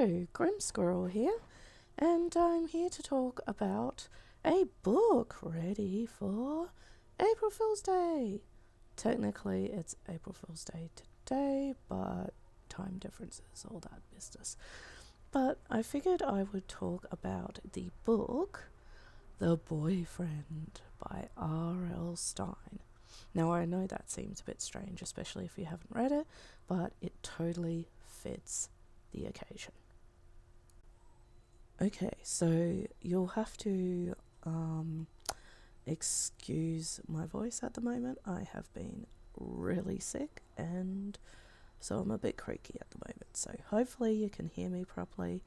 Hello, Grim Squirrel here, and I'm here to talk about a book ready for April Fool's Day. Technically, it's April Fool's Day today, but time differences, all that business. But I figured I would talk about the book, The Boyfriend by R L Stine. Now, I know that seems a bit strange, especially if you haven't read it, but it totally fits the occasion. Okay, so you'll have to excuse my voice at the moment. I have been really sick, and so I'm a bit creaky at the moment. So hopefully you can hear me properly,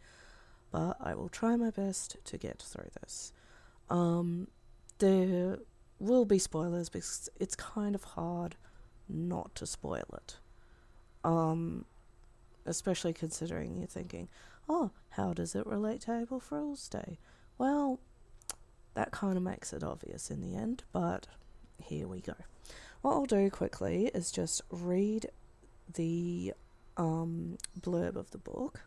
but I will try my best to get through this. There will be spoilers because it's kind of hard not to spoil it. Especially considering you're thinking, oh, how does it relate to April Fool's Day? Well, that kind of makes it obvious in the end, but here we go. What I'll do quickly is just read the blurb of the book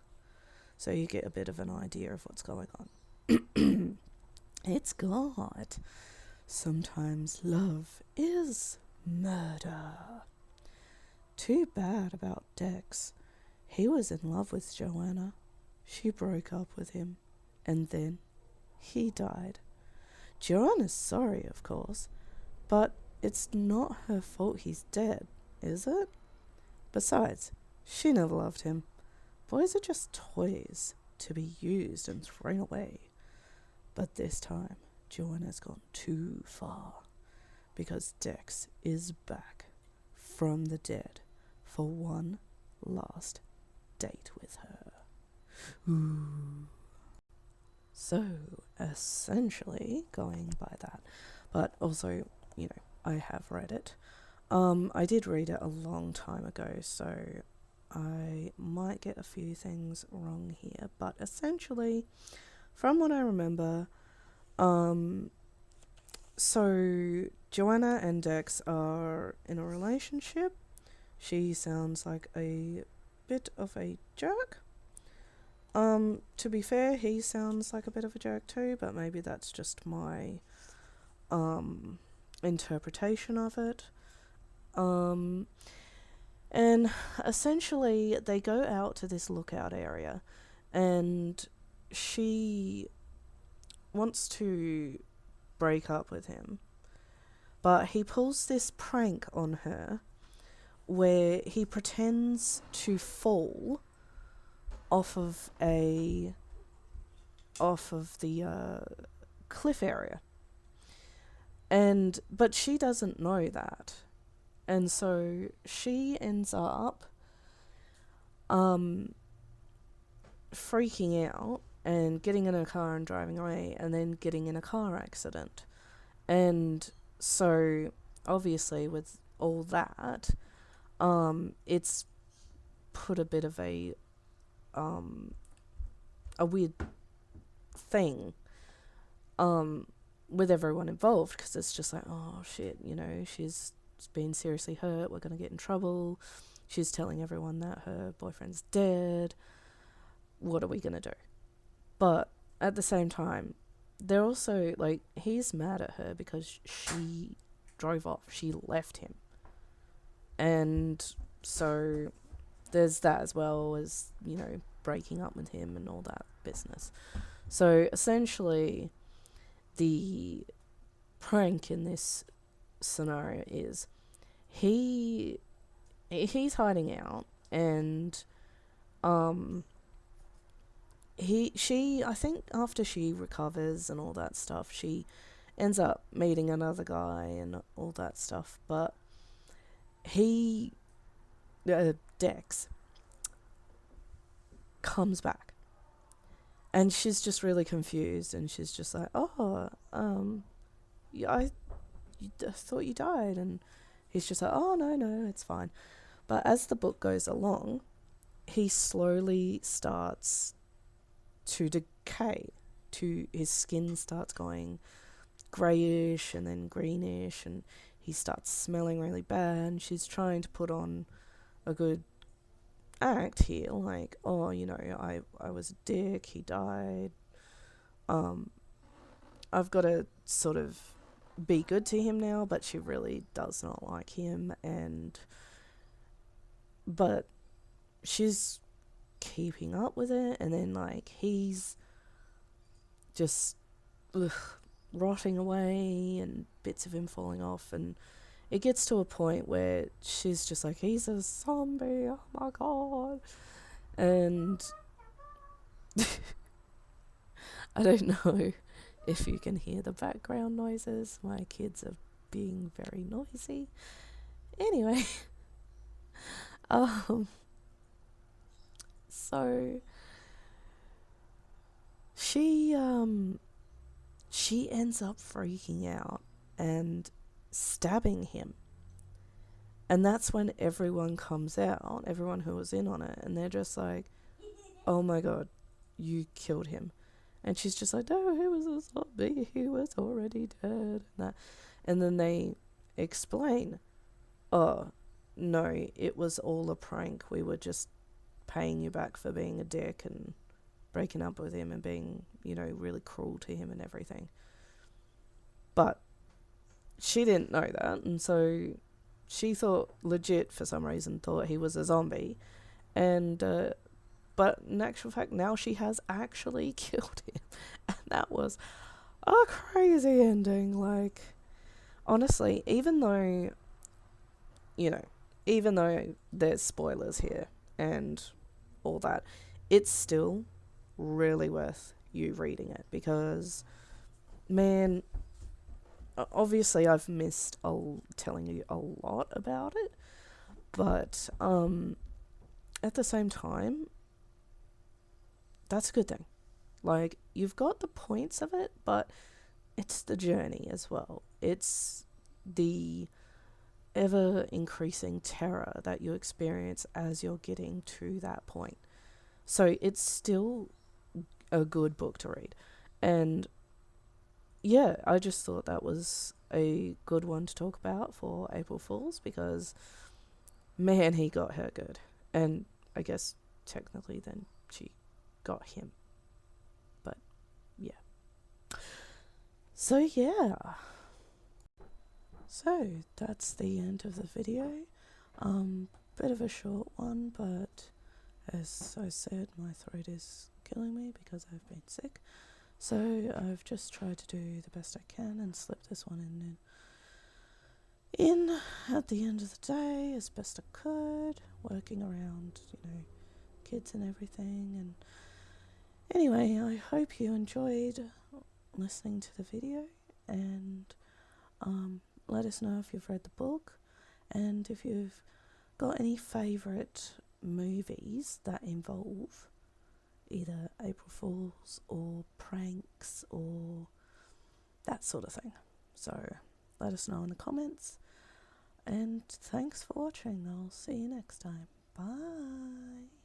so you get a bit of an idea of what's going on. It's got, sometimes love is murder. Too bad about Dex. He was in love with Joanna. She broke up with him, and then he died. Joanna's sorry, of course, but it's not her fault he's dead, is it? Besides, she never loved him. Boys are just toys to be used and thrown away. But this time, Joanna's gone too far, because Dex is back from the dead for one last date with her. Ooh. So, essentially, going by that, but also, I have read it. I did read it a long time ago, so I might get a few things wrong here, but essentially, from what I remember, so Joanna and Dex are in a relationship. She sounds like a bit of a jerk. To be fair, he sounds like a bit of a jerk too, but maybe that's just my interpretation of it. And essentially they go out to this lookout area, and she wants to break up with him, but he pulls this prank on her where he pretends to fall off of the cliff area, but she doesn't know that, and so she ends up freaking out and getting in a car and driving away, and then getting in a car accident. And so obviously with all that, it's put a bit of a weird thing with everyone involved, because it's just like, oh shit, she's been seriously hurt, we're gonna get in trouble, she's telling everyone that her boyfriend's dead, what are we gonna do? But at the same time, they're also like, he's mad at her because she drove off, she left him, and so there's that, as well as breaking up with him and all that business. So essentially the prank in this scenario is he's hiding out, and she I think after she recovers and all that stuff, she ends up meeting another guy and all that stuff, but Dex comes back, and she's just really confused, and she's just like, oh, I thought you died, and he's just like, oh, no, it's fine. But as the book goes along, he slowly starts to decay, his skin starts going greyish and then greenish, and he starts smelling really bad, and she's trying to put on a good act here, like, oh, you know, I was a dick, he died, I've got to sort of be good to him now, but she really does not like him, but she's keeping up with it, and then, like, he's just rotting away and bits of him falling off, and it gets to a point where she's just like, he's a zombie, oh my god. And I don't know if you can hear the background noises. My kids are being very noisy. Anyway, so she ends up freaking out and stabbing him. And that's when everyone comes out, everyone who was in on it, and they're just like, oh my god, you killed him. And she's just like, no, he was a zombie, he was already dead. And then they explain, oh, no, it was all a prank. We were just paying you back for being a dick and breaking up with him and being, you know, really cruel to him and everything. But she didn't know that, and so she thought, legit for some reason, thought he was a zombie. And but in actual fact, now she has actually killed him. And that was a crazy ending. Like, honestly, even though, you know, even though there's spoilers here and all that, it's still really worth you reading it, because, man, obviously I've missed telling you a lot about it, but at the same time, that's a good thing. Like, you've got the points of it, but it's the journey as well. It's the ever increasing terror that you experience as you're getting to that point. So it's still a good book to read. And yeah, I just thought that was a good one to talk about for April Fools, because, man, he got her good. And I guess technically then she got him. But yeah. So yeah. So that's the end of the video. Bit of a short one, but as I said, my throat is killing me because I've been sick. So I've just tried to do the best I can and slip this one in at the end of the day as best I could, working around, you know, kids and everything. And anyway, I hope you enjoyed listening to the video, and let us know if you've read the book, and if you've got any favourite movies that involve either April Fools or pranks or that sort of thing. So let us know in the comments, and thanks for watching. I'll see you next time. Bye.